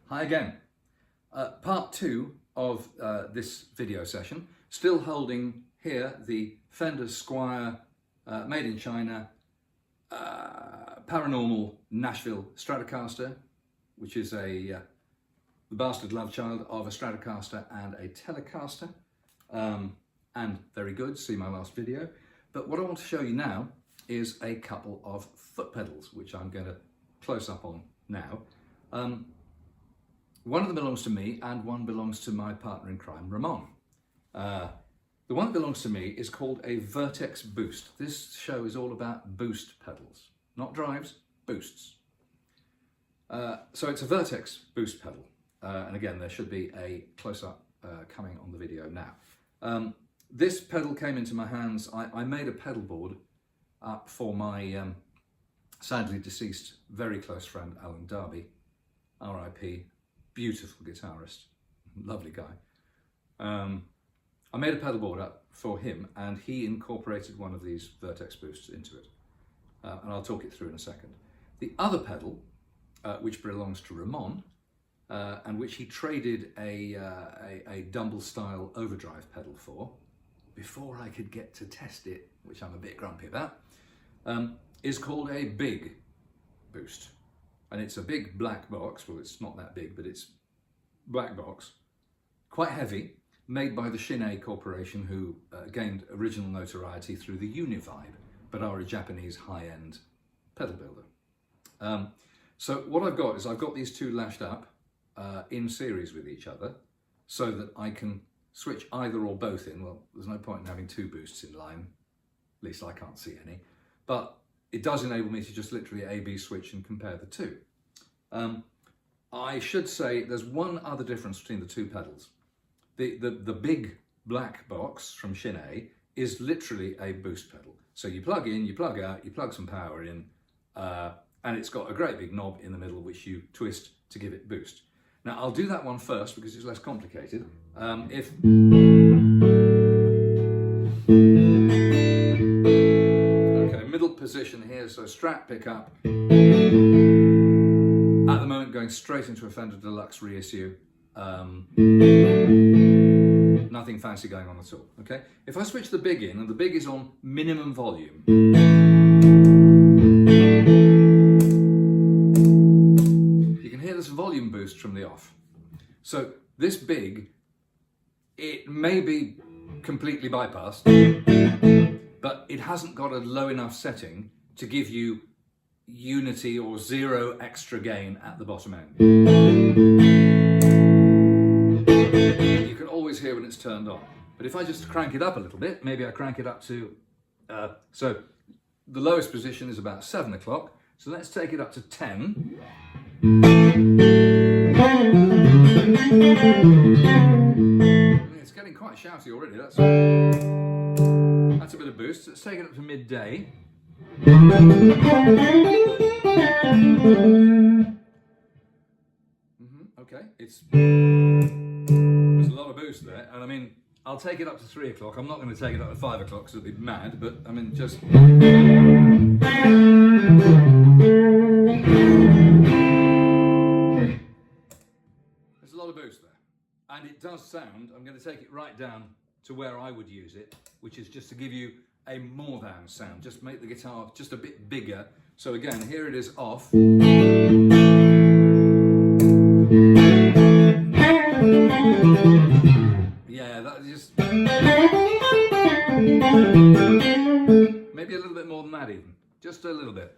Hi again. Part 2 of this video session, still holding here the Fender Squier made in China Paranormal Nashville Stratocaster, which is the bastard love child of a Stratocaster and a Telecaster, and very good, see my last video. But what I want to show you now is a couple of foot pedals, which I'm going to close up on now. One of them belongs to me and one belongs to my partner in crime, Ramon. The one that belongs to me is called a Vertex Boost. This show is all about boost pedals, not drives, boosts. So it's a Vertex Boost pedal. And again, there should be a close-up coming on the video now. This pedal came into my hands. I made a pedal board up for my sadly deceased very close friend Alan Darby, R.I.P., beautiful guitarist, lovely guy. I made a pedal board up for him and he incorporated one of these Vertex Boosts into it. And I'll talk it through in a second. The other pedal, which belongs to Ramon, and which he traded a Dumble style overdrive pedal for, before I could get to test it, which I'm a bit grumpy about, is called a Big Boost. And it's a big black box. Well, it's not that big, but it's black box, quite heavy, made by the Shin-ei Corporation, who gained original notoriety through the Univibe, but are a Japanese high-end pedal builder. So what I've got is I've got these two lashed up in series with each other so that I can switch either or both in. Well, there's no point in having two boosts in line, at least I can't see any, but it does enable me to just literally A-B switch and compare the two. I should say there's one other difference between the two pedals. The big black box from Shin-ei is literally a boost pedal. So you plug in, you plug out, you plug some power in, and it's got a great big knob in the middle which you twist to give it boost. Now I'll do that one first because it's less complicated. Middle position here, so Strat pickup. At the moment going straight into a Fender Deluxe reissue. Nothing fancy going on at all, okay? If I switch the big in, and the big is on minimum volume, you can hear this volume boost from the off. So this big, it may be completely bypassed, but it hasn't got a low enough setting to give you unity or zero extra gain at the bottom end. You can always hear when it's turned on. But if I just crank it up a little bit, maybe I crank it up to, so the lowest position is about 7 o'clock. So let's take it up to 10. It's getting quite shouty already. That's a bit of boost. Let's take it up to midday. Okay, there's a lot of boost there, and I mean, I'll take it up to 3 o'clock. I'm not going to take it up to 5 o'clock because it'll be mad, but I mean, just... There's a lot of boost there, and it does sound, I'm going to take it right down to where I would use it, which is just to give you a more than sound, just make the guitar just a bit bigger. So again, here it is off. Yeah, that just... Maybe a little bit more than that even, just a little bit.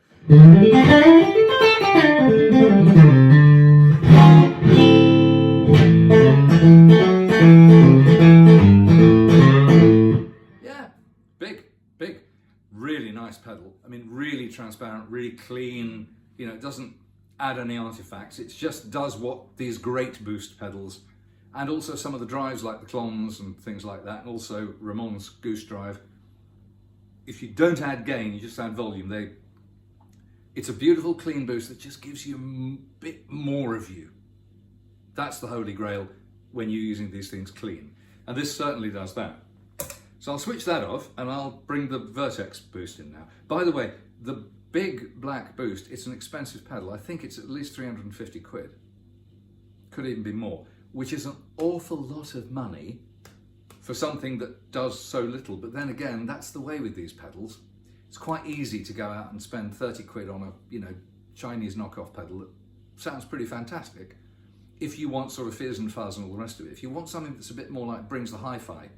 Big, really nice pedal. I mean, really transparent, really clean. You know, it doesn't add any artifacts. It just does what these great boost pedals, and also some of the drives like the Clons and things like that, and also Ramon's Goose Drive. If you don't add gain, you just add volume. It's a beautiful, clean boost that just gives you a bit more of you. That's the holy grail when you're using these things clean. And this certainly does that. So I'll switch that off and I'll bring the Vertex Boost in now. By the way, the big black boost, it's an expensive pedal. I think it's at least 350 quid. could even be more, which is an awful lot of money for something that does so little. But then again, that's the way with these pedals. It's quite easy to go out and spend 30 quid on a, Chinese knockoff pedal that sounds pretty fantastic. If you want sort of fizz and fuzz and all the rest of it, if you want something that's a bit more like brings the hi-fi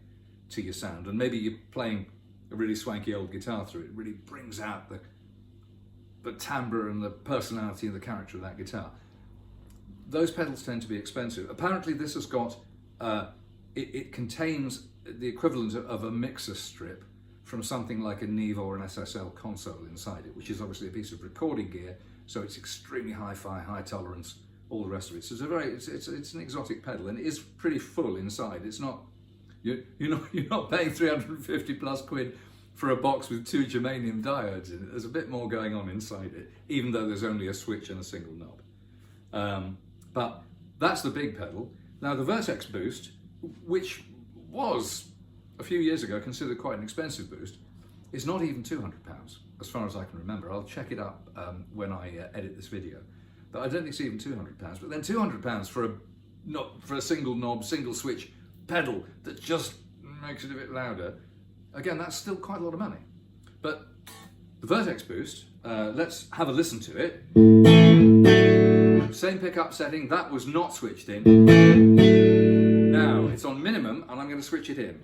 to your sound, and maybe you're playing a really swanky old guitar through it, really brings out the timbre and the personality and the character of that guitar. Those pedals tend to be expensive. Apparently this has got, it contains the equivalent of a mixer strip from something like a Neve or an SSL console inside it, which is obviously a piece of recording gear, so it's extremely hi-fi, high tolerance, all the rest of it. So it's an exotic pedal, and it is pretty full inside. It's not, you're not paying 350 plus quid for a box with 2 germanium diodes in it. There's a bit more going on inside it, even though there's only a switch and a single knob. But that's the big pedal. Now the Vertex Boost, which was a few years ago considered quite an expensive boost, is not even £200 as far as I can remember. I'll check it up when I edit this video. But I don't think it's even £200. But then £200 for a single knob, single switch pedal that just makes it a bit louder. Again, that's still quite a lot of money. But the Vertex Boost, let's have a listen to it. Same pickup setting, that was not switched in. Now it's on minimum, and I'm going to switch it in.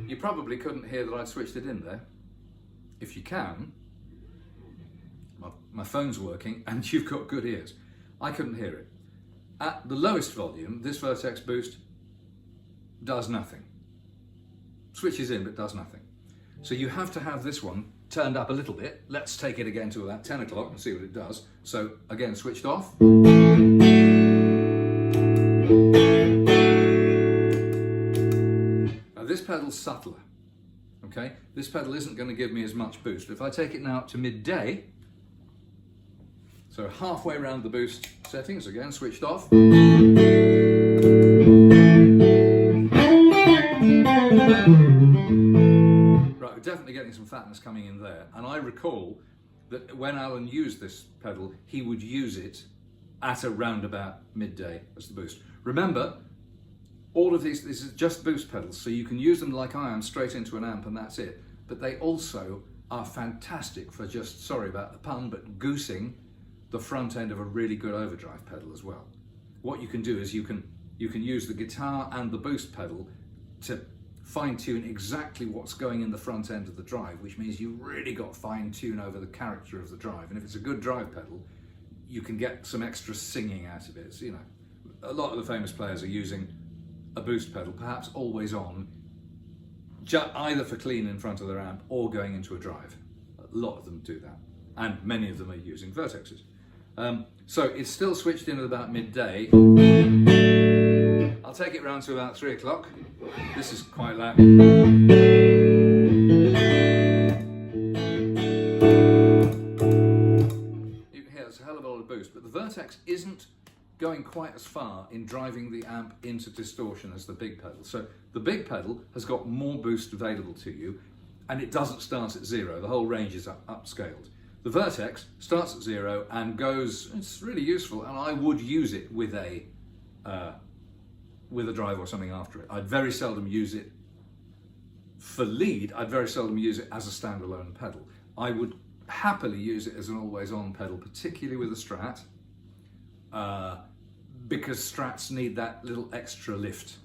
You probably couldn't hear that I'd switched it in there. If you can, my phone's working and you've got good ears. I couldn't hear it. At the lowest volume, this Vertex Boost does nothing. Switches in, but does nothing. So you have to have this one turned up a little bit. Let's take it again to about 10 o'clock and see what it does. So again, switched off. Now this pedal's subtler, okay? This pedal isn't going to give me as much boost. If I take it now up to midday, so halfway around the boost settings, again, switched off. Right, we're definitely getting some fatness coming in there. And I recall that when Alan used this pedal, he would use it at around about midday as the boost. Remember, all of these, this is just boost pedals, so you can use them like I am straight into an amp and that's it. But they also are fantastic for just, sorry about the pun, but goosing the front end of a really good overdrive pedal as well. What you can do is you can use the guitar and the boost pedal to fine-tune exactly what's going in the front end of the drive, which means you really got fine-tune over the character of the drive. And if it's a good drive pedal, you can get some extra singing out of it. So, a lot of the famous players are using a boost pedal, perhaps always on, either for clean in front of their amp or going into a drive. A lot of them do that, and many of them are using Vertexes. So it's still switched in at about midday. I'll take it round to about 3 o'clock. This is quite loud. You can hear it's a hell of a lot of boost, but the Vertex isn't going quite as far in driving the amp into distortion as the big pedal. So the big pedal has got more boost available to you, and it doesn't start at 0. The whole range is upscaled. The Vertex starts at 0 and goes, it's really useful, and I would use it with a drive or something after it. I'd very seldom use it for lead. I'd very seldom use it as a standalone pedal. I would happily use it as an always-on pedal, particularly with a Strat, because Strats need that little extra lift.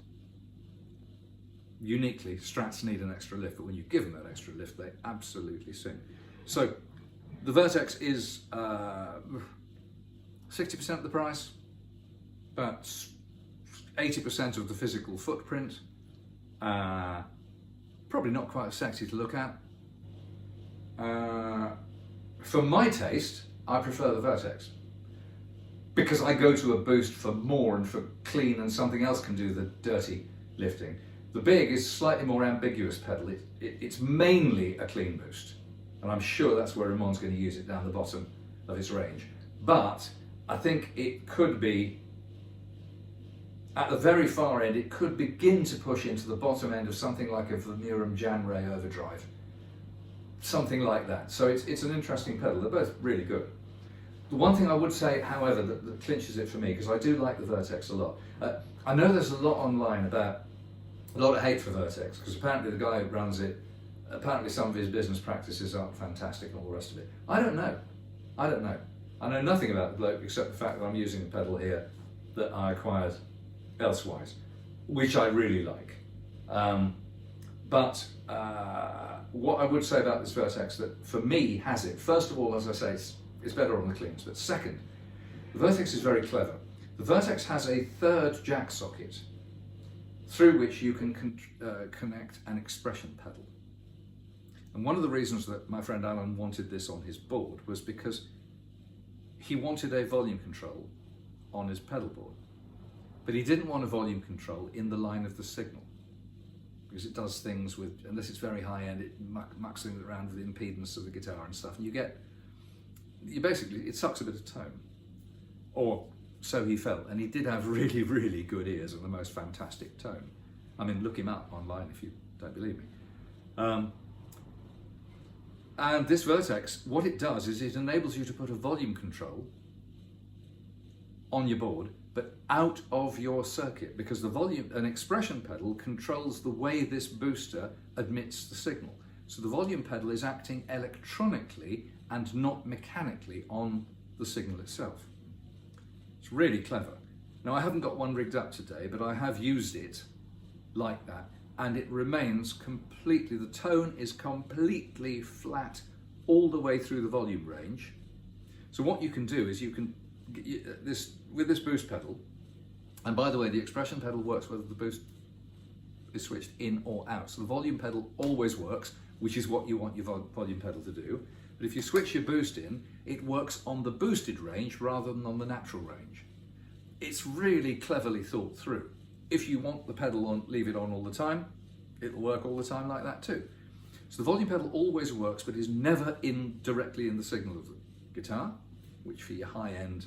Uniquely, Strats need an extra lift, but when you give them that extra lift, they absolutely sing. So the Vertex is 60% of the price, about 80% of the physical footprint, probably not quite as sexy to look at. For my taste, I prefer the Vertex, because I go to a boost for more and for clean, and something else can do the dirty lifting. The big is slightly more ambiguous pedal. It's mainly a clean boost, and I'm sure that's where Ramon's going to use it down the bottom of his range. But I think it could be, at the very far end, it could begin to push into the bottom end of something like a Vermurum Jan Ray overdrive. something like that. So it's an interesting pedal. They're both really good. The one thing I would say, however, that clinches it for me, because I do like the Vertex a lot. I know there's a lot online about a lot of hate for Vertex, because apparently the guy who runs it, apparently some of his business practices aren't fantastic and all the rest of it. I don't know. I know nothing about the bloke except the fact that I'm using a pedal here that I acquired elsewise, which I really like. But what I would say about this Vertex that for me has it, first of all, as I say, it's better on the cleans, but second, the Vertex is very clever. The Vertex has a third jack socket through which you can connect an expression pedal. And one of the reasons that my friend Alan wanted this on his board was because he wanted a volume control on his pedal board, but he didn't want a volume control in the line of the signal, because it does things with, unless it's very high end, it mucks things around with the impedance of the guitar and stuff, and you basically, it sucks a bit of tone, or so he felt. And he did have really, really good ears and the most fantastic tone. I mean, look him up online if you don't believe me. And this Vertex, what it does is it enables you to put a volume control on your board, but out of your circuit, because the volume, an expression pedal controls the way this booster admits the signal. So the volume pedal is acting electronically and not mechanically on the signal itself. It's really clever. Now, I haven't got one rigged up today, but I have used it like that, and it remains completely, the tone is completely flat all the way through the volume range. So what you can do is you can, with this boost pedal, and by the way, the expression pedal works whether the boost is switched in or out. So the volume pedal always works, which is what you want your volume pedal to do. But if you switch your boost in, it works on the boosted range rather than on the natural range. It's really cleverly thought through. If you want the pedal on, leave it on all the time, it'll work all the time like that too. So the volume pedal always works, but is never directly in the signal of the guitar, which for your high end,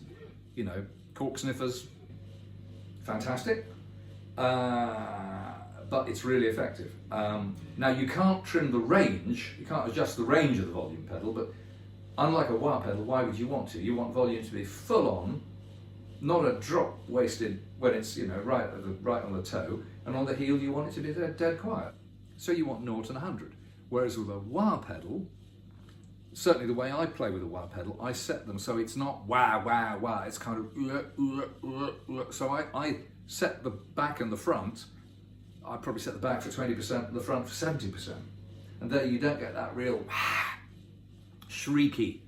cork sniffers, fantastic. But it's really effective. Now, you can't trim the range, you can't adjust the range of the volume pedal, but unlike a wah pedal, why would you want to? You want volume to be full on, not a drop wasted when it's right on the toe, and on the heel you want it to be dead quiet. So you want 0 and 100. Whereas with a wah pedal, certainly the way I play with a wah pedal, I set them so it's not wah, wah, wah, it's kind of so I set the back and the front. I'd probably set the back for 20% and the front for 70%. And there you don't get that real shrieky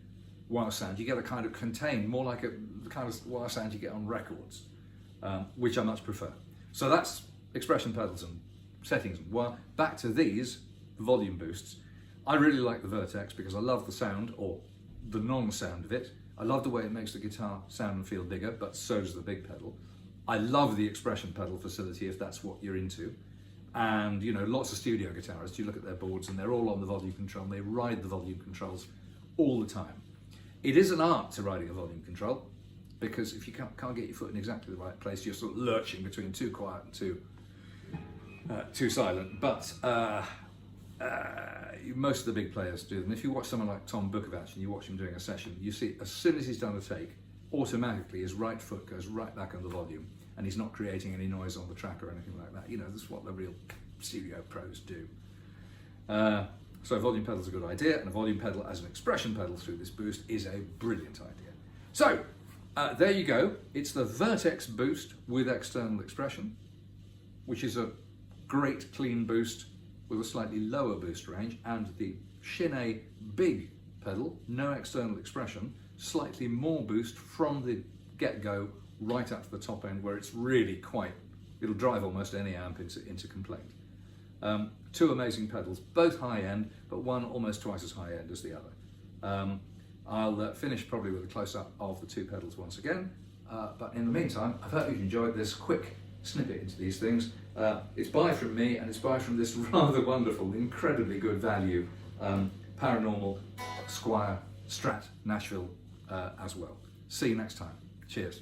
wah sound. You get a kind of contained, more like the kind of wah sound you get on records, which I much prefer. So that's expression pedals and settings and wah. Back to these, the volume boosts. I really like the Vertex because I love the sound, or the non-sound of it. I love the way it makes the guitar sound and feel bigger, but so does the big pedal. I love the expression pedal facility if that's what you're into. And lots of studio guitarists, you look at their boards and they're all on the volume control and they ride the volume controls all the time. It is an art to riding a volume control, because if you can't get your foot in exactly the right place, you're sort of lurching between too quiet and too silent. But most of the big players do. And if you watch someone like Tom Bukovac and you watch him doing a session, you see as soon as he's done a take, automatically his right foot goes right back on the volume, and he's not creating any noise on the track or anything like that. This is what the real studio pros do. So volume pedal's a good idea, and a volume pedal as an expression pedal through this boost is a brilliant idea. So there you go. It's the Vertex boost with external expression, which is a great clean boost with a slightly lower boost range, and the Shin big pedal, no external expression, slightly more boost from the get-go right up to the top end, where it's really it'll drive almost any amp into complaint. Two amazing pedals, both high end, but one almost twice as high end as the other. I'll finish probably with a close-up of the two pedals once again, but in the meantime, I hope you've enjoyed this quick snippet into these things. It's bye from me, and it's bye from this rather wonderful, incredibly good value Paranormal Squire Strat Nashville as well. See you next time. Cheers.